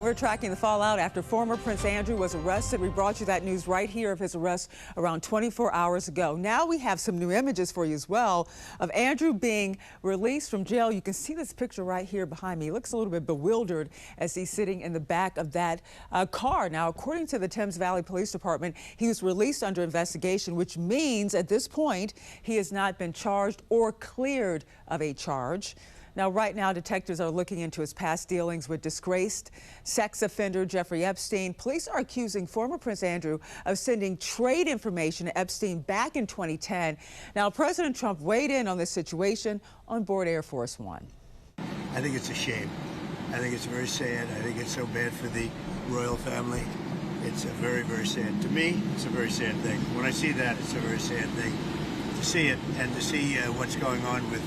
We're tracking the fallout after former Prince Andrew was arrested. We brought you that news right here of his arrest around 24 hours ago. Now we have some new images for you as well of Andrew being released from jail. You can see this picture right here behind me. He looks a little bit bewildered as he's sitting in the back of that car. Now, according to the Thames Valley Police Department, he was released under investigation, which means at this point he has not been charged or cleared of a charge. Now, right now, detectives are looking into his past dealings with disgraced sex offender Jeffrey Epstein. Police are accusing former Prince Andrew of sending trade information to Epstein back in 2010. Now, President Trump weighed in on this situation on board Air Force One. I think it's a shame. I think it's very sad. I think it's so bad for the royal family. It's a very, very sad. To me, it's a very sad thing. When I see that, it's a very sad thing to see it and to see what's going on with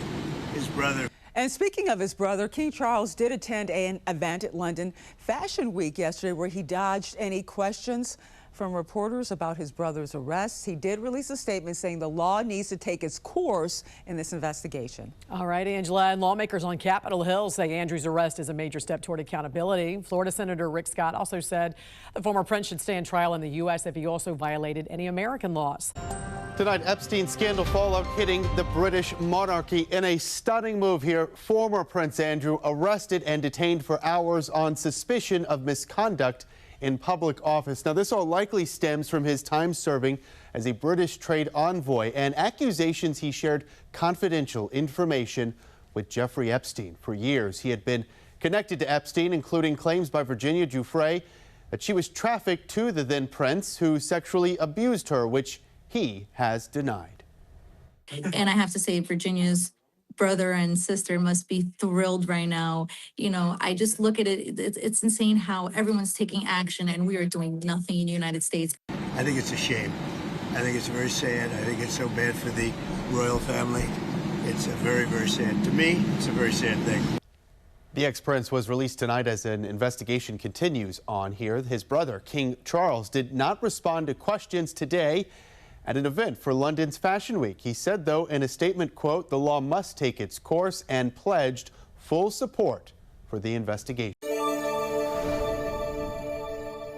his brother. And speaking of his brother, King Charles did attend an event at London Fashion Week yesterday where he dodged any questions from reporters about his brother's arrest. He did release a statement saying the law needs to take its course in this investigation. All right, Angela, and lawmakers on Capitol Hill say Andrew's arrest is a major step toward accountability. Florida Senator Rick Scott also said the former prince should stand trial in the U.S. if he also violated any American laws. Tonight, Epstein scandal fallout hitting the British monarchy. In a stunning move here, former Prince Andrew arrested and detained for hours on suspicion of misconduct in public office. Now, this all likely stems from his time serving as a British trade envoy and accusations he shared confidential information with Jeffrey Epstein. For years, he had been connected to Epstein, including claims by Virginia Giuffre that she was trafficked to the then prince, who sexually abused her, which he has denied. And I have to say, Virginia's brother and sister must be thrilled right now. You know, I just look at it, it's insane how everyone's taking action and we are doing nothing in the United States. I think it's a shame. I think it's very sad. I think it's so bad for the royal family. It's a very, very sad. To me, it's a very sad thing. The ex-prince was released tonight as an investigation continues on here. His brother, King Charles, did not respond to questions today at an event for London's Fashion Week. He said, though, in a statement, quote, the law must take its course, and pledged full support for the investigation.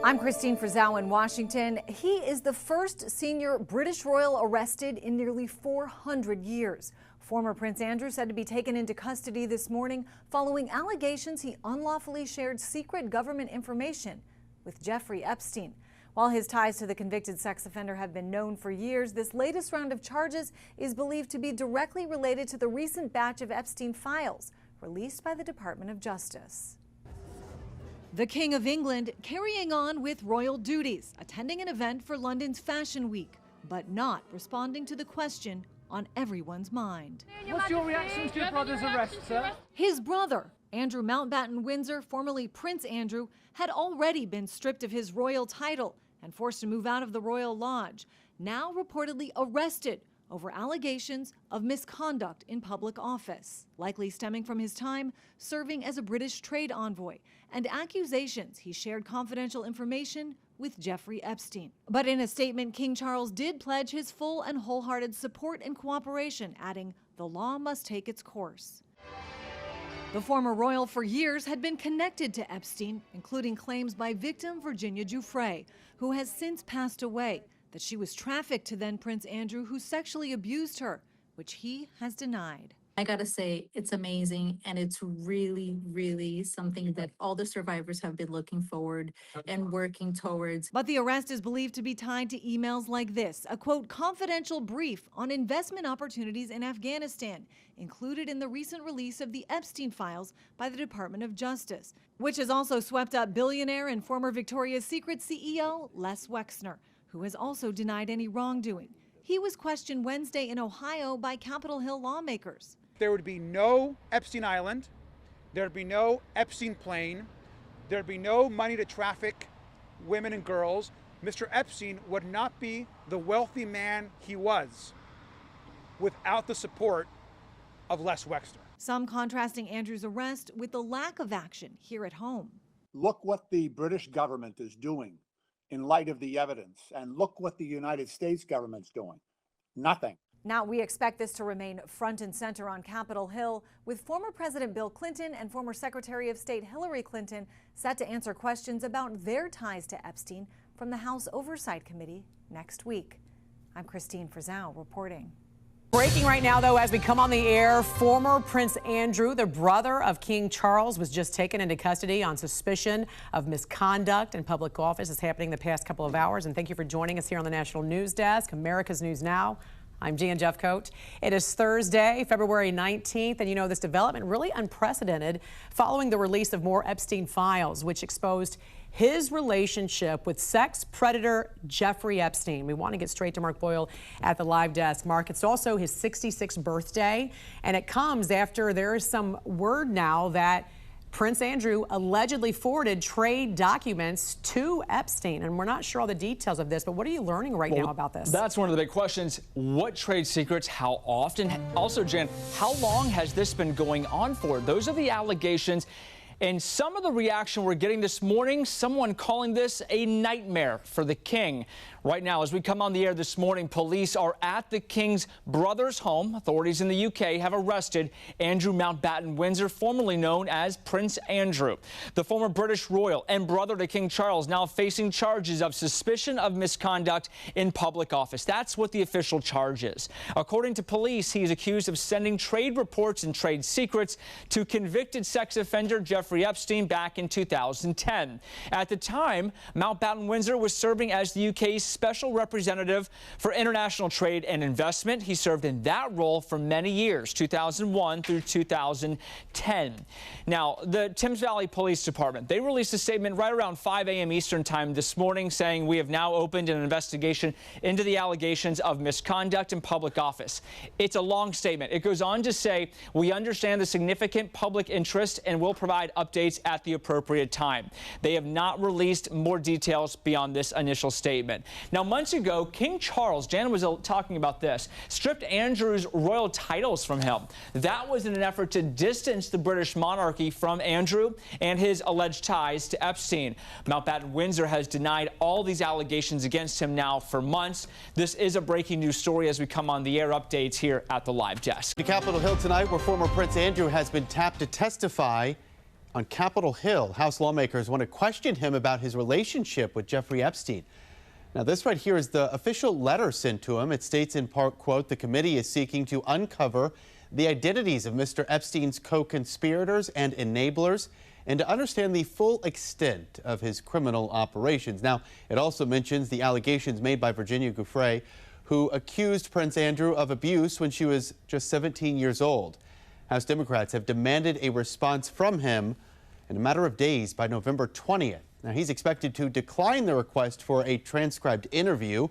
I'm Christine Frizzell in Washington. He is the first senior British royal arrested in nearly 400 years. Former Prince Andrew said to be taken into custody this morning following allegations he unlawfully shared secret government information with Jeffrey Epstein. While his ties to the convicted sex offender have been known for years, this latest round of charges is believed to be directly related to the recent batch of Epstein files released by the Department of Justice. The King of England carrying on with royal duties, attending an event for London's Fashion Week, but not responding to the question on everyone's mind. What's your reaction to your brother's arrest, sir? His brother, Andrew Mountbatten-Windsor, formerly Prince Andrew, had already been stripped of his royal title and forced to move out of the Royal Lodge, now reportedly arrested over allegations of misconduct in public office, likely stemming from his time serving as a British trade envoy and accusations he shared confidential information with Jeffrey Epstein. But in a statement, King Charles did pledge his full and wholehearted support and cooperation, adding, the law must take its course. The former royal for years had been connected to Epstein, including claims by victim Virginia Giuffre, who has since passed away, that she was trafficked to then Prince Andrew, who sexually abused her, which he has denied. I gotta say, it's amazing, and it's really, really something that all the survivors have been looking forward and working towards. But the arrest is believed to be tied to emails like this, a quote, confidential brief on investment opportunities in Afghanistan, included in the recent release of the Epstein files by the Department of Justice, which has also swept up billionaire and former Victoria's Secret CEO Les Wexner, who has also denied any wrongdoing. He was questioned Wednesday in Ohio by Capitol Hill lawmakers. There would be no Epstein Island, there'd be no Epstein plane, there'd be no money to traffic women and girls. Mr. Epstein would not be the wealthy man he was without the support of Les Wexner. Some contrasting Andrew's arrest with the lack of action here at home. Look what the British government is doing in light of the evidence, and look what the United States government's doing. Nothing. Now we expect this to remain front and center on Capitol Hill, with former President Bill Clinton and former Secretary of State Hillary Clinton set to answer questions about their ties to Epstein from the House Oversight Committee next week. I'm Christine Frizzell reporting. Breaking right now, though, as we come on the air, former Prince Andrew, the brother of King Charles, was just taken into custody on suspicion of misconduct in public office. It's happening the past couple of hours. And thank you for joining us here on the National News Desk, America's News Now. I'm Jan Jeffcoat. It is Thursday, February 19th, and you know this development really unprecedented following the release of more Epstein files, which exposed his relationship with sex predator Jeffrey Epstein. We want to get straight to Mark Boyle at the live desk. Mark, it's also his 66th birthday, and it comes after there is some word now that Prince Andrew allegedly forwarded trade documents to Epstein, and we're not sure all the details of this, but what are you learning right now about this? That's one of the big questions. What trade secrets? How often? Also, Jan, how long has this been going on for? Those are the allegations. And some of the reaction we're getting this morning, someone calling this a nightmare for the king. Right now, as we come on the air this morning, police are at the king's brother's home. Authorities in the UK have arrested Andrew Mountbatten-Windsor, formerly known as Prince Andrew. The former British royal and brother to King Charles now facing charges of suspicion of misconduct in public office. That's what the official charge is. According to police, he is accused of sending trade reports and trade secrets to convicted sex offender Jeffrey Epstein back in 2010. At the time, Mountbatten-Windsor was serving as the UK's special representative for international trade and investment. He served in that role for many years, 2001 through 2010. Now, the Thames Valley Police Department, they released a statement right around 5 a.m. Eastern time this morning saying we have now opened an investigation into the allegations of misconduct in public office. It's a long statement. It goes on to say we understand the significant public interest and will provide updates at the appropriate time. They have not released more details beyond this initial statement. Now, months ago, King Charles, Jan was talking about this, stripped Andrew's royal titles from him. That was in an effort to distance the British monarchy from Andrew and his alleged ties to Epstein. Mountbatten-Windsor has denied all these allegations against him now for months. This is a breaking news story as we come on the air. Updates here at the live desk. To Capitol Hill tonight, where former Prince Andrew has been tapped to testify on Capitol Hill. House lawmakers want to question him about his relationship with Jeffrey Epstein. Now, this right here is the official letter sent to him. It states in part, quote, the committee is seeking to uncover the identities of Mr. Epstein's co-conspirators and enablers and to understand the full extent of his criminal operations. Now, it also mentions the allegations made by Virginia Giuffre, who accused Prince Andrew of abuse when she was just 17 years old. House Democrats have demanded a response from him in a matter of days by November 20th. Now, he's expected to decline the request for a transcribed interview.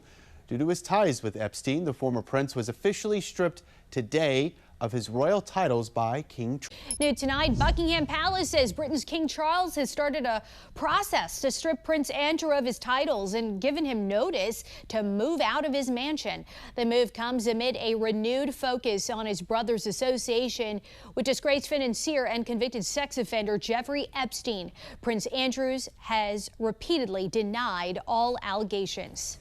Due to his ties with Epstein, the former prince was officially stripped today of his royal titles by King Charles. New tonight, Buckingham Palace says Britain's King Charles has started a process to strip Prince Andrew of his titles and given him notice to move out of his mansion. The move comes amid a renewed focus on his brother's association with disgraced financier and convicted sex offender Jeffrey Epstein. Prince Andrew has repeatedly denied all allegations.